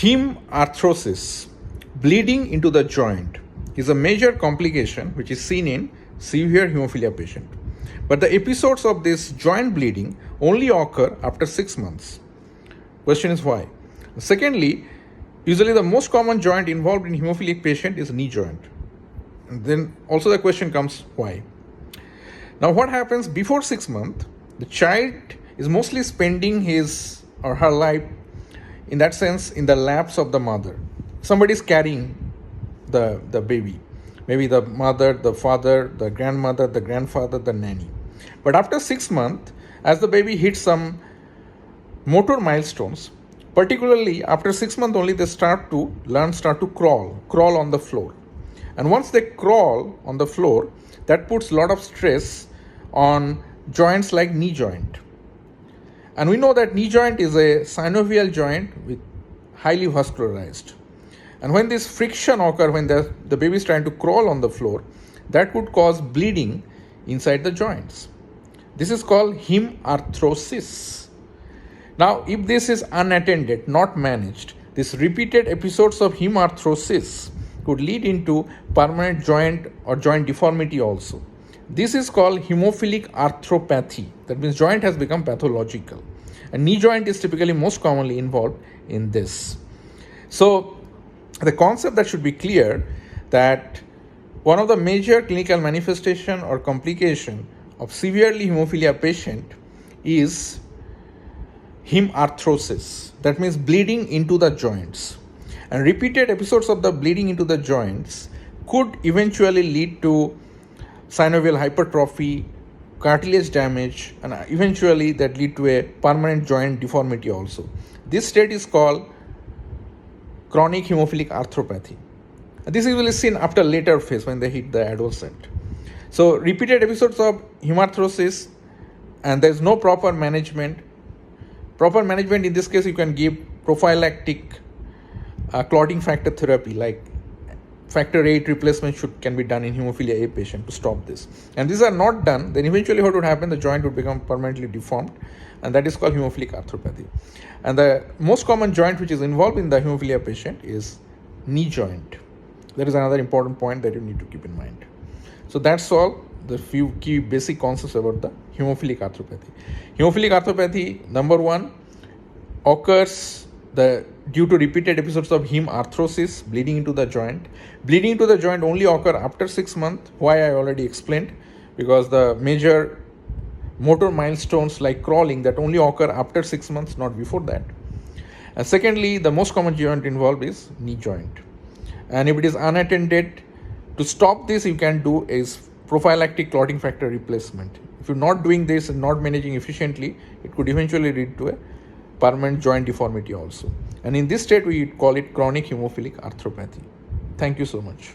Hemarthrosis, bleeding into the joint, is a major complication which is seen in severe hemophilia patient. But the episodes of this joint bleeding only occur after 6 months. Question is why? Secondly, usually the most common joint involved in hemophilic patient is knee joint. And then also the question comes why? Now what happens before 6 months? The child is mostly spending his or her life in that sense in the laps of the mother. Somebody is carrying the baby. Maybe the mother, the father, the grandmother, the grandfather, the nanny. But after 6 months, as the baby hits some motor milestones, particularly after 6 months only, they start to crawl on the floor. And once they crawl on the floor, that puts a lot of stress on joints like knee joint. And we know that knee joint is a synovial joint with highly vascularized. And when this friction occurs, when the baby is trying to crawl on the floor, that could cause bleeding inside the joints. This is called hemarthrosis. Now, if this is unattended, not managed, these repeated episodes of hemarthrosis could lead into permanent joint or joint deformity also. This is called hemophilic arthropathy. That means joint has become pathological. And knee joint is typically most commonly involved in this. So the concept that should be clear that one of the major clinical manifestation or complication of severely hemophilia patient is hemarthrosis. That means bleeding into the joints. And repeated episodes of the bleeding into the joints could eventually lead to synovial hypertrophy, cartilage damage, and eventually that lead to a permanent joint deformity also. This state is called chronic hemophilic arthropathy. This is usually seen after later phase when they hit the adolescent. So repeated episodes of hemarthrosis and there is no proper management. Proper management in this case you can give prophylactic clotting factor therapy like factor 8 replacement can be done in hemophilia A patient to stop this. And these are not done, then eventually what would happen, the joint would become permanently deformed, and that is called hemophilic arthropathy. And the most common joint which is involved in the hemophilia patient is knee joint. That is another important point that you need to keep in mind. So that's all the few key basic concepts about the hemophilic arthropathy. Hemophilic arthropathy, number one, occurs due to repeated episodes of hemarthrosis, bleeding into the joint. Bleeding into the joint only occur after 6 months. Why I already explained, because the major motor milestones like crawling that only occur after 6 months, not before that. And secondly, the most common joint involved is knee joint. And if it is unattended, to stop this you can do is prophylactic clotting factor replacement. If you're not doing this and not managing efficiently, it could eventually lead to a permanent joint deformity also. And in this state, we call it chronic hemophilic arthropathy. Thank you so much.